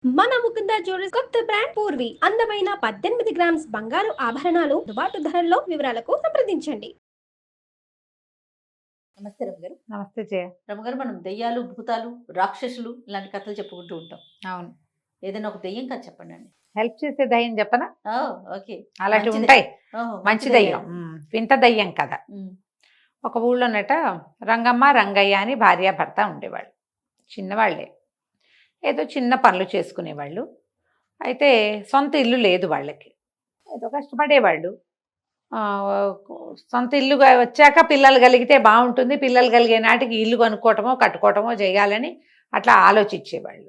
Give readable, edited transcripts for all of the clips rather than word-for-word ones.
మన ముకుంద జ్యువెలర్స్ కొత్త బ్రాండ్ పూర్వి అందమైన 18 గ్రామ్స్ బంగారు ఆభరణాలు దుబాటు ధరల్లో వివరాలకు సంప్రదించండి. నమస్తే రమగారు. నమస్తే జయ. రమగారు, మనం దెయ్యాలు, భూతాలు, రాక్షసులు ఇలాంటి కథలు చెప్పుకుంటూ ఉంటాం. అవును. ఏదైనా ఒక దెయ్యం కథ చెప్పండి అండి. హెల్ప్ చేసే దయ్యం చెప్పనా? ఓకే. అలాంటివి మంచిది. ఉంటాయి. మంచి మంచి దయ్యం, వింత దయ్యం కదా. ఒక ఊళ్ళోనట రంగమ్మ రంగయ్య అని భార్యాభర్త ఉండేవాళ్ళు. చిన్నవాళ్ళే, ఏదో చిన్న పనులు చేసుకునేవాళ్ళు. అయితే సొంత ఇల్లు లేదు వాళ్ళకి, ఏదో కష్టపడేవాళ్ళు. ఆ, సొంత ఇల్లుగా వచ్చాక పిల్లలు కలిగితే బాగుంటుంది, పిల్లలు కలిగే నాటికి ఇల్లు కొనుక్కోవటమో కట్టుకోవటమో చేయాలని అట్లా ఆలోచించేవాళ్ళు.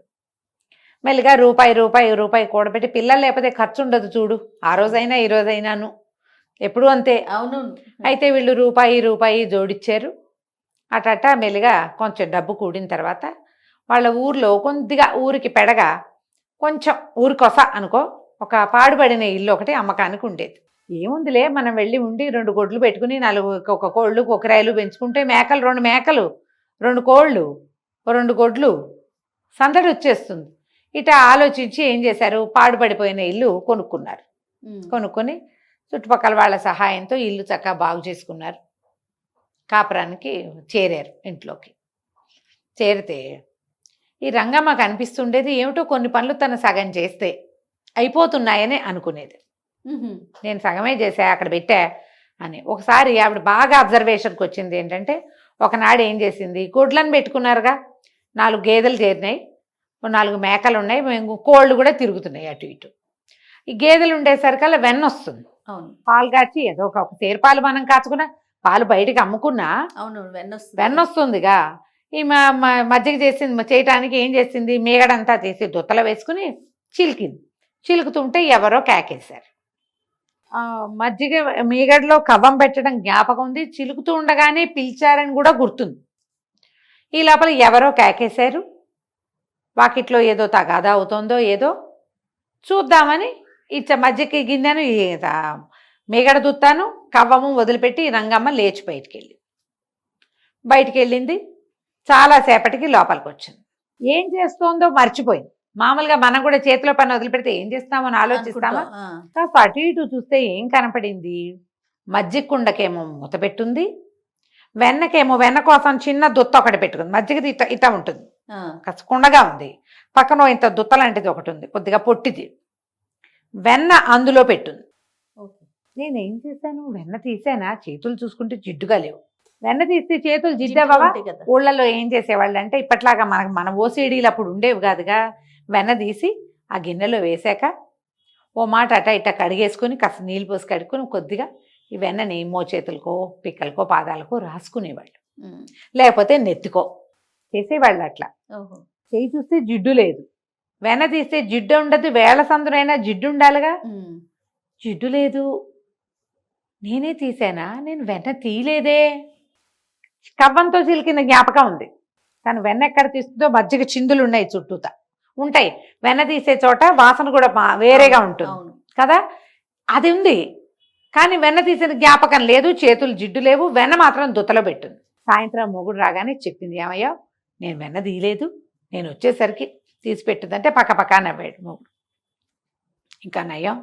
మెల్లిగా రూపాయి రూపాయి రూపాయి కూడబెట్టి, పిల్లలు లేకపోతే ఖర్చు ఉండదు చూడు, ఆ రోజైనా ఈ రోజైనాను ఎప్పుడు అంతే. అవును. అయితే వీళ్ళు రూపాయి రూపాయి జోడిచ్చారు. అటట మెల్లిగా కొంచెం డబ్బు కూడిన తర్వాత వాళ్ళ ఊర్లో కొద్దిగా ఊరికి పెడగా కొంచెం ఊరికొస అనుకో ఒక పాడుపడిన ఇల్లు ఒకటి అమ్మకానికి ఉండేది. ఏముందిలే, మనం వెళ్ళి ఉండి 2 గొడ్లు పెట్టుకుని 4 ఒక కోళ్ళు కొకరాయలు పెంచుకుంటే మేకలు 2 మేకలు 2 కోళ్ళు 2 గొడ్లు సందడి వచ్చేస్తుంది. ఇట ఆలోచించి ఏం చేశారు, పాడుపడిపోయిన ఇల్లు కొనుక్కున్నారు. కొనుక్కొని చుట్టుపక్కల వాళ్ళ సహాయంతో ఇల్లు చక్కగా బాగు చేసుకున్నారు. కాపురానికి చేరారు. ఇంట్లోకి చేరితే ఈ రంగమ్మ కనిపిస్తుండేది, ఏమిటో కొన్ని పనులు తను సగం చేస్తే అయిపోతున్నాయని అనుకునేది. నేను సగమే చేశా, అక్కడ పెట్టా అని. ఒకసారి ఆవిడ బాగా అబ్జర్వేషన్కి వచ్చింది. ఏంటంటే ఒకనాడు ఏం చేసింది, గొడ్లను పెట్టుకున్నారుగా, 4 గేదెలు చేరినాయి, 4 మేకలు ఉన్నాయి, కోళ్ళు కూడా తిరుగుతున్నాయి అటు ఇటు. ఈ గేదెలు ఉండేసరికల్లా వెన్న వస్తుంది. అవును. పాలు కాచి ఏదో ఒక తేరుపాలు మనం కాచుకున్నా, పాలు బయటికి అమ్ముకున్నా అవును, వెన్న వస్తుందిగా. ఈ మజ్జిగ చేసింది చేయటానికి ఏం చేసింది, మీగడంతా తీసి దుత్తలో వేసుకుని చిలికింది. చిలుకుతుంటే ఎవరో కేకేశారు. మజ్జిగ మీగడలో కవ్వం పెట్టడం జ్ఞాపకం ఉంది, చిలుకుతూ ఉండగానే పిలిచారని కూడా గుర్తుంది. ఈ లోపల ఎవరో కేకేశారు. వాకిట్లో ఏదో తగాదా అవుతుందో ఏదో చూద్దామని మజ్జిగ గిన్నెను మీగడ దుత్తాను కవ్వము వదిలిపెట్టి రంగమ్మ లేచి బయటికి వెళ్ళింది. చాలాసేపటికి లోపలికి వచ్చింది. ఏం చేస్తోందో మర్చిపోయింది. మామూలుగా మనం కూడా చేతిలో పని వదిలిపెడితే ఏం చేస్తామని ఆలోచిస్తామా? కాస్త అటు ఇటు చూస్తే ఏం కనపడింది, మజ్జిగ కుండకేమో మూత పెట్టుంది, వెన్నకేమో వెన్న కోసం చిన్న దుత్త ఒకటి పెట్టుకుంది. మజ్జిగది ఇట్ట ఇట్ట ఉంటుంది, కాస్త కుండగా ఉంది. పక్కన ఇంత దుత్త లాంటిది ఒకటి ఉంది, కొద్దిగా పొట్టిది. వెన్న అందులో పెట్టుంది. నేనేం చేశాను, వెన్న తీసానా, చేతులు చూసుకుంటే జిడ్డుగా లేవు. వెన్న తీస్తే చేతులు జిడ్డవా? ఊళ్ళల్లో ఏం చేసేవాళ్ళు అంటే ఇప్పట్లాగా మన ఓసీడీలు అప్పుడు ఉండేవి కాదుగా. వెన్న తీసి ఆ గిన్నెలో వేసాక ఓ మాట అట ఇట్ట కడిగేసుకుని కాస్త నీళ్ళు పోసి కడుక్కుని కొద్దిగా ఈ వెన్నని చేతులకో పిక్కలకో పాదాలకో రాసుకునేవాళ్ళు, లేకపోతే నెత్తికో చేసేవాళ్ళు. అట్లా చేయి చూస్తే జిడ్డు లేదు, వెన్న తీస్తే జిడ్డు ఉండదు. వేళ సందునైనా జిడ్డు ఉండాలిగా, జిడ్డు లేదు. నేనే తీసానా, నేను వెన్న తీయలేదే. కవ్వంతో చిలికిన జ్ఞాపకం ఉంది. తను వెన్న ఎక్కడ తీస్తుందో మజ్జిగ చిందులు ఉన్నాయి, చుట్టూతా ఉంటాయి. వెన్న తీసే చోట వాసన కూడా వేరేగా ఉంటుంది కదా, అది ఉంది. కానీ వెన్న తీసిన జ్ఞాపకం లేదు, చేతులు జిడ్డు లేవు, వెన్న మాత్రం దుత్తలో పెట్టింది. సాయంత్రం మొగుడు రాగానే చెప్పింది, ఏమయ్యో నేను వెన్న తీయలేదు, నేను వచ్చేసరికి తీసి పెట్టిందంటే పక్క నవ్వాడు మొగుడు. ఇంకా నయ్యం,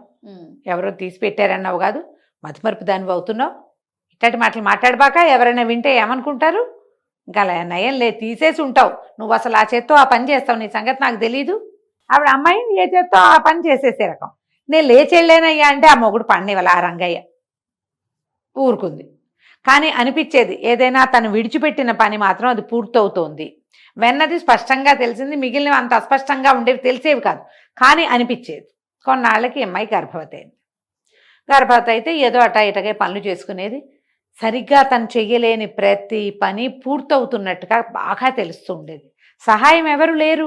ఎవరో తీసి పెట్టారన్నావు కాదు, మతిమరుపు దానివి అవుతున్నావు, ఇట్లాంటి మాటలు మాట్లాడబాక, ఎవరైనా వింటే ఏమనుకుంటారు, ఇంకా నయం లే, తీసేసి ఉంటావు నువ్వు, అసలు ఆ చేత్తో ఆ పని చేస్తావు, నీ సంగతి నాకు తెలీదు. ఆవిడ అమ్మాయి ఏ చేత్తో ఆ పని చేసేసే రకం. నేను లేచెళ్ళానయ్యా అంటే ఆ మొగుడు పడినివ్వాలి. ఆ రంగయ్య ఊరుకుంది. కానీ అనిపించేది ఏదైనా తను విడిచిపెట్టిన పని మాత్రం అది పూర్తవుతోంది. వెన్నది స్పష్టంగా తెలిసింది, మిగిలినవి అంత అస్పష్టంగా ఉండేవి, తెలిసేవి కాదు, కానీ అనిపించేది. కొన్నాళ్ళకి అమ్మాయి గర్భవతి అయింది. గర్భవతి అయితే ఏదో అటా ఇటగే పనులు చేసుకునేది. సరిగ్గా తను చెయ్యలేని ప్రతి పని పూర్తవుతున్నట్టుగా బాగా తెలుస్తూ ఉండేది. సహాయం ఎవరు లేరు,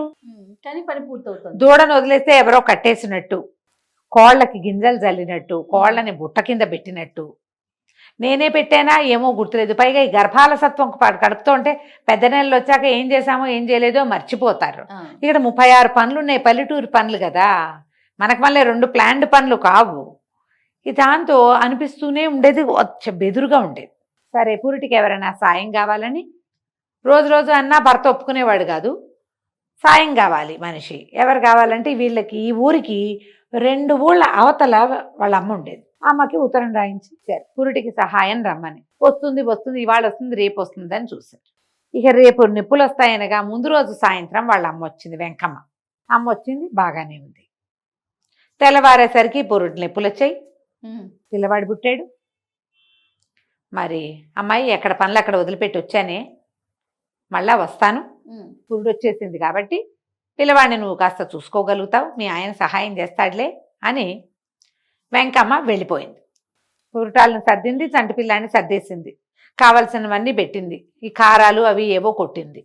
కానీ పని పూర్తవుతుంది. దూడను వదిలేస్తే ఎవరో కట్టేసినట్టు, కోళ్ళకి గింజలు జల్లినట్టు, కోళ్ళని బుట్ట కింద పెట్టినట్టు. నేనే పెట్టానా ఏమో గుర్తులేదు. పైగా ఈ గర్భాలసత్వం కడుపుతూ ఉంటే పెద్ద నెలలు వచ్చాక ఏం చేశామో ఏం చేయలేదో మర్చిపోతారు. ఇక్కడ 36 పనులు ఉన్నాయి, పల్లెటూరు పనులు కదా, మనకు మళ్ళీ 2 ప్లాన్డ్ పనులు కావు. దాంతో అనిపిస్తూనే ఉండేది, బెదురుగా ఉండేది. సరే పూరిటికి ఎవరైనా సాయం కావాలని రోజు అన్నా భర్త ఒప్పుకునేవాడు కాదు. సాయం కావాలి మనిషి. ఎవరు కావాలంటే వీళ్ళకి ఈ ఊరికి 2 ఊళ్ళ అవతల వాళ్ళ అమ్మ ఉండేది. అమ్మకి ఉత్తరం రాయించి ఇచ్చారు, పురుటికి సహాయం రమ్మని. వస్తుంది వస్తుంది, ఇవాళ వస్తుంది, రేపు వస్తుంది అని చూశారు. ఇక రేపు నిప్పులు వస్తాయనగా ముందు రోజు సాయంత్రం వాళ్ళ అమ్మ వచ్చింది, వెంకమ్మ అమ్మ వచ్చింది. బాగానే ఉంది. తెల్లవారేసరికి పురుటి నిప్పులు వచ్చాయి, పిల్లవాడు పుట్టాడు. మరి అమ్మాయి ఎక్కడ పనులు అక్కడ వదిలిపెట్టి వచ్చానే, మళ్ళా వస్తాను, పురుడు వచ్చేసింది కాబట్టి పిల్లవాడిని నువ్వు కాస్త చూసుకోగలుగుతావు, మీ ఆయన సహాయం చేస్తాడులే అని వెంకమ్మ వెళ్ళిపోయింది. పురుటాలను సర్దింది, చంటి పిల్లాన్ని సర్దేసింది, కావలసినవన్నీ పెట్టింది, ఈ కారాలు అవి ఏవో కొట్టింది.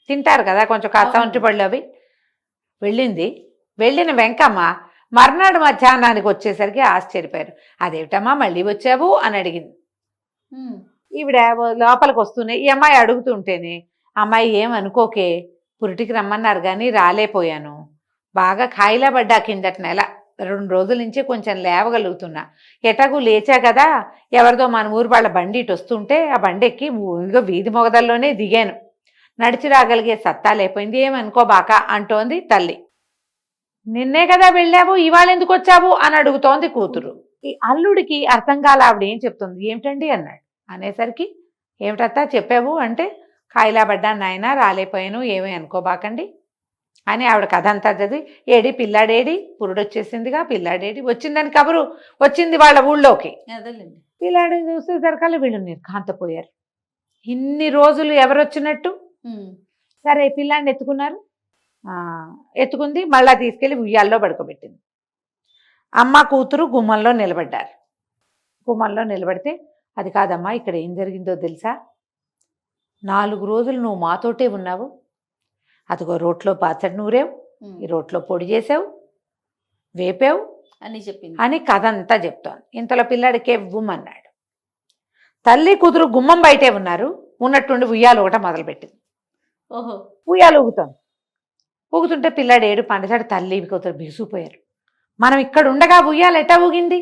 తింటారు కదా కొంచెం కాస్త ఒంటిపళ్ళు అవి. వెళ్ళింది. వెళ్ళిన వెంకమ్మ మర్నాడు మధ్యాహ్నానికి వచ్చేసరికి ఆశ్చర్యపోయారు. అదేమిటమ్మా మళ్ళీ వచ్చావు అని అడిగింది. ఈవిడ లోపలికి వస్తూనే ఈ అమ్మాయి అడుగుతుంటేనే, అమ్మాయి ఏమనుకోకే, పురిటికి రమ్మన్నారు కానీ రాలేపోయాను, బాగా కాయిలా పడ్డా, కిందటి నెల 2 రోజుల నుంచి కొంచెం లేవగలుగుతున్నా, ఎటగు లేచా కదా, ఎవరిదో మన ఊరు వాళ్ళ బండి ఇటు వస్తుంటే ఆ బండి ఎక్కి ఇదిగో వీధి మొగదల్లోనే దిగాను, నడిచి రాగలిగే సత్తా లేకపోయింది, ఏమనుకోబాక అంటోంది తల్లి. నిన్నే కదా వెళ్ళావు, ఇవాళ ఎందుకు వచ్చావు అని అడుగుతోంది కూతురు. ఈ అల్లుడికి అర్థం కాల ఆవిడ ఏం చెప్తుంది. ఏమిటండి అన్నాడు. అనేసరికి ఏమిటత్తా చెప్పావు అంటే, కాయిలా పడ్డాను నాయన, రాలేపోయాను, ఏమీ అనుకోబాకండి అని ఆవిడ కథ అంతా చదివి, ఏడి పిల్లాడేడి, పురుడొచ్చేసిందిగా, పిల్లాడేడి, వచ్చిందని కబురు వచ్చింది వాళ్ళ ఊళ్ళోకి. పిల్లాడి చూసేసరికల్లా వీళ్ళు నిర్ఘాంతపోయారు. ఇన్ని రోజులు ఎవరొచ్చినట్టు. సరే పిల్లాడిని ఎత్తుకున్నారు, ఎత్తుకుంది, మళ్ళా తీసుకెళ్ళి ఉయ్యాల్లో పడుకోబెట్టింది. అమ్మ కూతురు గుమ్మంలో నిలబడ్డారు. గుమ్మంలో నిలబడితే, అది కాదమ్మా ఇక్కడ ఏం జరిగిందో తెలుసా, 4 రోజులు నువ్వు మాతోటే ఉన్నావు, అదిగో రోట్లో పచ్చడి నూరేవు, ఈ రోట్లో పొడి చేసావు, వేపావు అని చెప్పింది అని కథ అంతా చెప్తోంది. ఇంతలో పిల్లాడికి ఎవ్వుమన్నాడు. తల్లి కూతురు గుమ్మం బయటే ఉన్నారు, ఉన్నట్టుండి ఉయ్యాలు ఒకట మొదలుపెట్టింది. ఓహో, ఉయ్యాలు ఊగుతోంది. ఊగుతుంటే పిల్లాడు ఏడు పండసాడు, తల్లి కూతురు బిగుసిపోయారు. మనం ఇక్కడ ఉండగా ఉయ్యాలు ఎట్టా ఊగింది,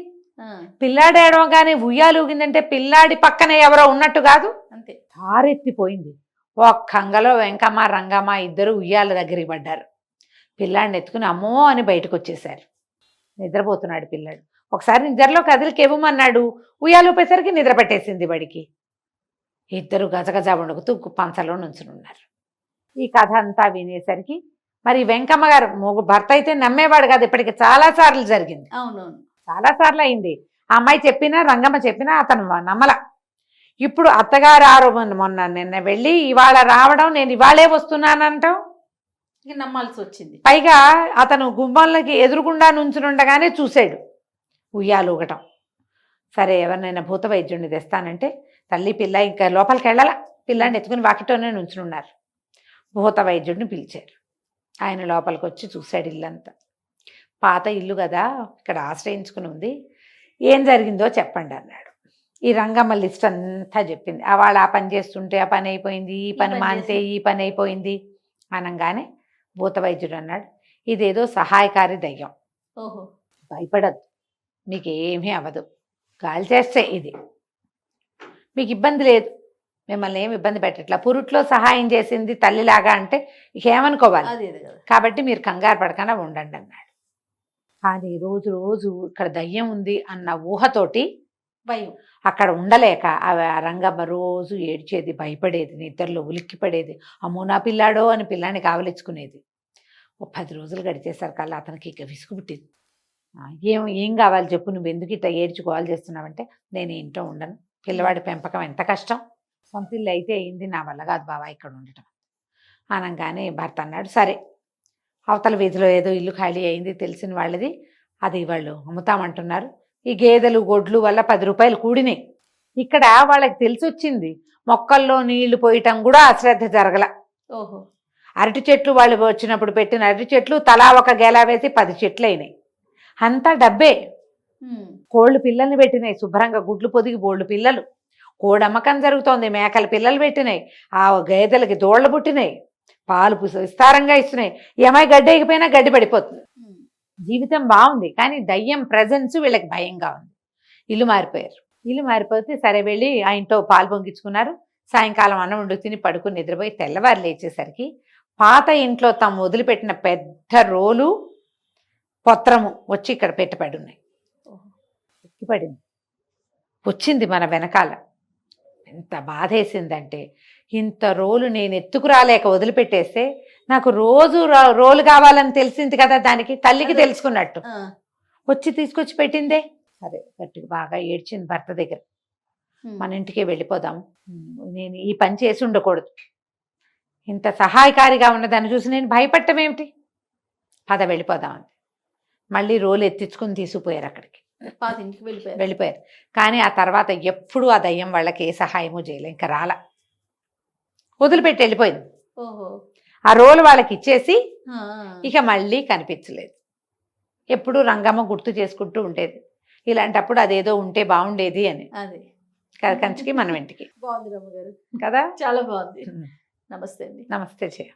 పిల్లాడు ఏడవగానే ఉయ్యాలు ఊగిందంటే పిల్లాడి పక్కనే ఎవరో ఉన్నట్టు కాదు, అంతే. తారెత్తిపోయింది. ఒక్కంగలో వెంకమ్మ రంగమ్మ ఇద్దరు ఉయ్యాల దగ్గరికి పడ్డారు. పిల్లాడిని ఎత్తుకుని అమ్మో అని బయటకు వచ్చేశారు. నిద్రపోతున్నాడు పిల్లాడు. ఒకసారి నిద్రలో కదిలికెవ్వమన్నాడు, ఉయ్యాలు ఊపేసరికి నిద్ర పట్టేసింది బడికి. ఇద్దరు గజగజ వణుకుతూ పంచలో నుంచునున్నారు. ఈ కథ అంతా వినేసరికి మరి వెంకమ్మ గారు భర్త అయితే నమ్మేవాడు కాదు, ఇప్పటికి చాలాసార్లు జరిగింది. అవునవును, చాలాసార్లు అయింది. ఆ అమ్మాయి చెప్పినా రంగమ్మ చెప్పినా అతను నమ్మల. ఇప్పుడు అత్తగారు ఆరోపణ, మొన్న నిన్న వెళ్ళి ఇవాళ రావడం, నేను ఇవాళే వస్తున్నానంటాం, ఇక నమ్మాల్సి వచ్చింది. పైగా అతను గుమ్మాలకి ఎదురుగుండా నుంచునుండగానే చూశాడు ఉయ్యాలు ఊగటం. సరే ఎవరినైనా భూత వైద్యుడిని తెస్తానంటే తల్లి పిల్ల ఇంకా లోపలికి వెళ్ళాల, పిల్లాన్ని ఎత్తుకుని వాకిటోనే నుంచునున్నారు. భూత వైద్యుడిని పిలిచారు. ఆయన లోపలికి వచ్చి చూశాడు ఇల్లంతా. పాత ఇల్లు కదా, ఇక్కడ ఆశ్రయించుకుని ఉంది, ఏం జరిగిందో చెప్పండి అన్నాడు. ఈ రంగమ్మ లిస్ట్ అంతా చెప్పింది. వాళ్ళు ఆ పని చేస్తుంటే ఆ పని అయిపోయింది, ఈ పని మానితే ఈ పని అయిపోయింది అనగానే భూత వైద్యుడు అన్నాడు, ఇదేదో సహాయకారి దయ్యం, ఓహో, భయపడద్దు, మీకేమీ అవ్వదు, గాలి చేస్తే ఇది మీకు ఇబ్బంది లేదు, మిమ్మల్ని ఏమి ఇబ్బంది పెట్టట్లా, పురుట్లో సహాయం చేసింది తల్లిలాగా అంటే ఏమనుకోవాలి, కాబట్టి మీరు కంగారు పడకుండా ఉండండి అన్నాడు. కానీ రోజు రోజు ఇక్కడ దయ్యం ఉంది అన్న ఊహతోటి భయం, అక్కడ ఉండలేక ఆ రంగమ్మ రోజు ఏడ్చేది, భయపడేది, నిద్రలో ఉలిక్కిపడేది, అమ్మో నా పిల్లాడో అని పిల్లాన్ని కావలించుకునేది. 10 రోజులు గడిచేసరికల్లా అతనికి ఇక విసుగు పుట్టింది. ఏం కావాలి చెప్పు, నువ్వు ఎందుకు ఇట్లా ఏడ్చి గోల్ చేస్తున్నావంటే, నేను ఇంట్లో ఉండను, పిల్లవాడి పెంపకం ఎంత కష్టం, సొంత ఇల్లు అయితే అయింది, నా వల్ల కాదు బావా ఇక్కడ ఉండటం అనగానే భర్త అన్నాడు, సరే అవతల వీధిలో ఏదో ఇల్లు ఖాళీ అయింది తెలిసిన వాళ్ళది, అది వాళ్ళు అమ్ముతామంటున్నారు, ఈ గేదెలు గొడ్లు వల్ల 10 రూపాయలు కూడినాయి. ఇక్కడ వాళ్ళకి తెలిసి వచ్చింది, మొక్కల్లో నీళ్లు పోయటం కూడా అశ్రద్ధ జరగల. ఓహో, అరటి చెట్లు వాళ్ళు వచ్చినప్పుడు పెట్టిన అరటి చెట్లు తలా ఒక గేలా వేసి 10 చెట్లు అయినాయి, అంతా డబ్బే. కోళ్ళు పిల్లల్ని పెట్టినాయి, శుభ్రంగా గుడ్లు పొదిగి బోళ్ళు పిల్లలు, కోడమ్మకం జరుగుతోంది, మేకల పిల్లలు పెట్టినాయి, ఆ గేదెలకి దోళ్లు పుట్టినాయి, పాలు విస్తారంగా ఇస్తున్నాయి, ఏమై గడ్డి ఎగిపోయినా గడ్డి పడిపోతుంది, జీవితం బాగుంది. కానీ దయ్యం ప్రజెన్స్ వీళ్ళకి భయంగా ఉంది. ఇల్లు మారిపోయారు. ఇల్లు మారిపోతే సరే వెళ్ళి ఆ ఇంట్లో పాలు పొంగించుకున్నారు. సాయంకాలం అన్నం వండు తిని పడుకుని నిద్రపోయి తెల్లవారు లేచేసరికి పాత ఇంట్లో తాము వదిలిపెట్టిన పెద్ద రోలు పత్రము వచ్చి ఇక్కడ పెట్టుబడి ఉన్నాయి. ఎక్కిపడింది, వచ్చింది మన వెనకాల. ఎంత బాధేసిందంటే, ఇంత రోలు నేను ఎత్తుకురాలేక వదిలిపెట్టేస్తే నాకు రోజు రోలు కావాలని తెలిసింది కదా, దానికి తల్లికి తెలుసుకున్నట్టు వచ్చి తీసుకొచ్చి పెట్టిందే. సరే గట్టిగా బాగా ఏడ్చింది భర్త దగ్గర. మన ఇంటికి వెళ్ళిపోదాం, నేను ఈ పని చేసి ఉండకూడదు, ఇంత సహాయకారిగా ఉన్నదాన్ని చూసి నేను భయపడటం ఏమిటి, పద వెళ్ళిపోదామని మళ్ళీ రోలు ఎత్తించుకుని తీసుకుపోయారు అక్కడికి. పాత ఇంటికి వెళ్ళిపోయారు. కానీ ఆ తర్వాత ఎప్పుడు ఆ దయ్యం వాళ్ళకి ఏ సహాయము చేయలే, ఇంకా రాల, వదిలిపెట్టి వెళ్ళిపోయింది. ఓహో, ఆ రోలు వాళ్ళకి ఇచ్చేసి ఇక మళ్ళీ కనిపించలేదు. ఎప్పుడు రంగమ్మ గుర్తు చేసుకుంటూ ఉండేది, ఇలాంటప్పుడు అదేదో ఉంటే బాగుండేది అని. అదే కంచికి మనం ఇంటికి బాగుంది రమ్మగారు కదా. చాలా బాగుంది. నమస్తే అండి. నమస్తే జయ.